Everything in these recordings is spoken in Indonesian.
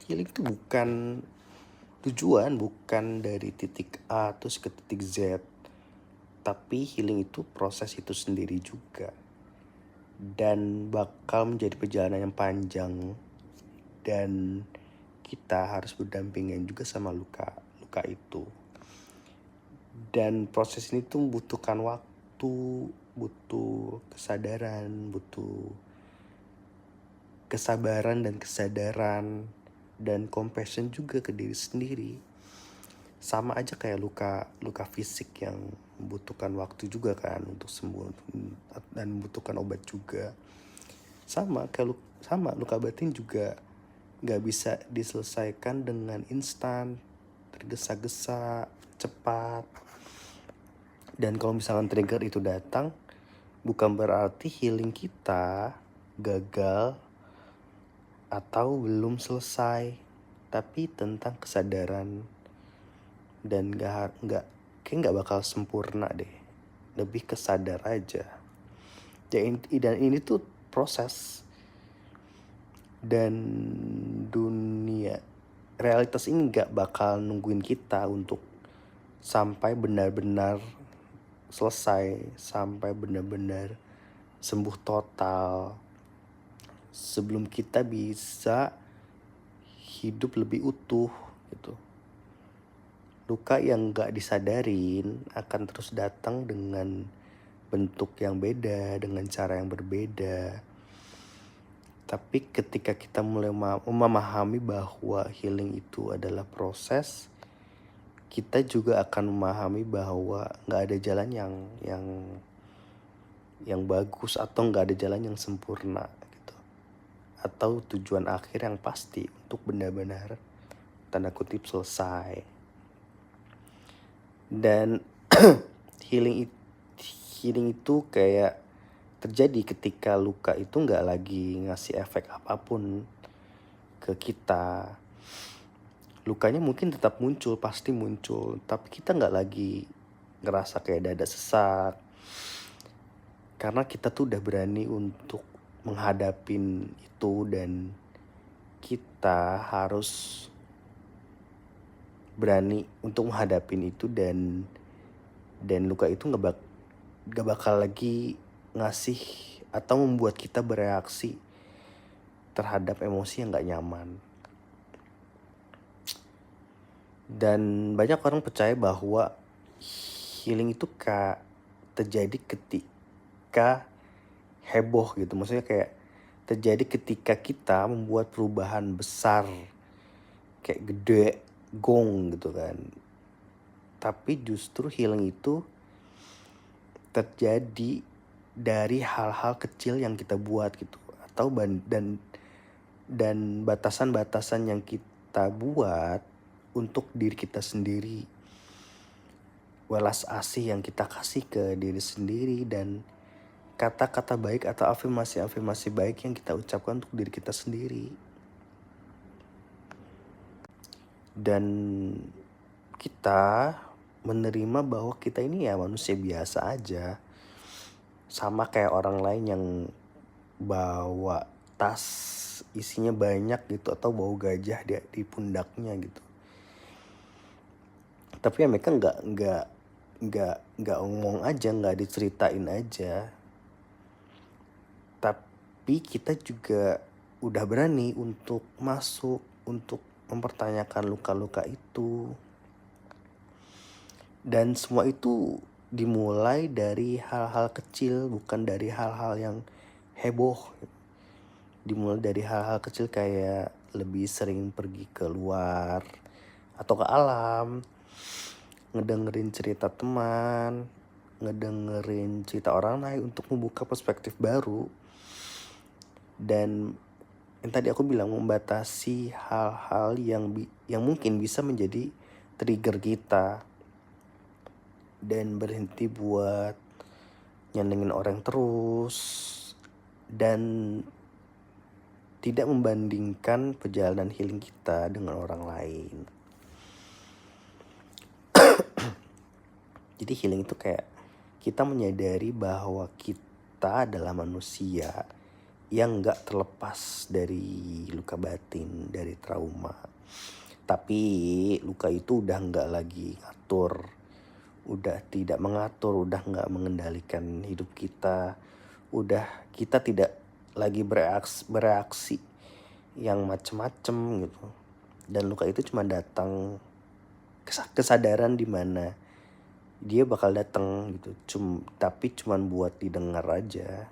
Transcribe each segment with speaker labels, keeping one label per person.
Speaker 1: Healing itu bukan tujuan, bukan dari titik A terus ke titik Z. Tapi healing itu proses itu sendiri juga. Dan bakal menjadi perjalanan yang panjang. Dan kita harus berdampingan juga sama luka itu. Dan proses ini tuh membutuhkan waktu, butuh kesadaran, butuh kesabaran dan kesadaran, dan compassion juga ke diri sendiri. Sama aja kayak luka fisik yang membutuhkan waktu juga kan untuk sembuh dan membutuhkan obat juga. Sama luka batin juga nggak bisa diselesaikan dengan instan, tergesa-gesa, cepat. Dan kalau misalkan trigger itu datang, bukan berarti healing kita gagal atau belum selesai, tapi tentang kesadaran. Dan kayak nggak bakal sempurna deh, lebih kesadar aja. Dan ini tuh proses, dan dunia realitas ini nggak bakal nungguin kita untuk sampai benar-benar selesai, sampai benar-benar sembuh total sebelum kita bisa hidup lebih utuh gitu. Luka yang gak disadarin akan terus datang dengan bentuk yang beda, dengan cara yang berbeda. Tapi ketika kita mulai memahami bahwa healing itu adalah proses, kita juga akan memahami bahwa gak ada jalan yang bagus atau gak ada jalan yang sempurna gitu. Atau tujuan akhir yang pasti untuk benar-benar tanda kutip selesai. Dan healing itu kayak terjadi ketika luka itu nggak lagi ngasih efek apapun ke kita. Lukanya mungkin tetap muncul, pasti muncul, tapi kita nggak lagi ngerasa kayak dada sesak, karena kita tuh udah berani untuk menghadapin itu. Dan kita harus berani untuk menghadapin itu, dan luka itu gak bakal lagi ngasih atau membuat kita bereaksi terhadap emosi yang gak nyaman. Dan banyak orang percaya bahwa healing itu terjadi ketika heboh gitu. Maksudnya kayak terjadi ketika kita membuat perubahan besar, kayak gede, gong gitu kan. Tapi justru healing itu terjadi dari hal-hal kecil yang kita buat gitu, atau dan batasan-batasan yang kita buat untuk diri kita sendiri, welas asih yang kita kasih ke diri sendiri, dan kata-kata baik atau afirmasi-afirmasi baik yang kita ucapkan untuk diri kita sendiri. Dan kita menerima bahwa kita ini ya manusia biasa aja, sama kayak orang lain yang bawa tas isinya banyak gitu, atau bawa gajah di pundaknya gitu. Tapi ya mereka nggak ngomong aja, nggak diceritain aja. Tapi kita juga udah berani untuk masuk, untuk mempertanyakan luka-luka itu. Dan semua itu dimulai dari hal-hal kecil, bukan dari hal-hal yang heboh. Dimulai dari hal-hal kecil kayak lebih sering pergi keluar atau ke alam, ngedengerin cerita teman, ngedengerin cerita orang lain untuk membuka perspektif baru. Dan yang tadi aku bilang, membatasi hal-hal yang mungkin bisa menjadi trigger kita, dan berhenti buat nyenengin orang terus, dan tidak membandingkan perjalanan healing kita dengan orang lain. Jadi healing itu kayak kita menyadari bahwa kita adalah manusia yang gak terlepas dari luka batin, dari trauma. Tapi luka itu udah gak lagi ngatur, udah tidak mengatur, udah gak mengendalikan hidup kita. Udah kita tidak lagi bereaksi yang macem-macem gitu. Dan luka itu cuma datang, kesadaran di mana dia bakal datang gitu. Tapi cuman buat didengar aja,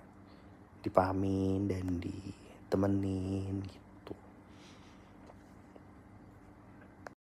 Speaker 1: dipahamin dan ditemenin gitu.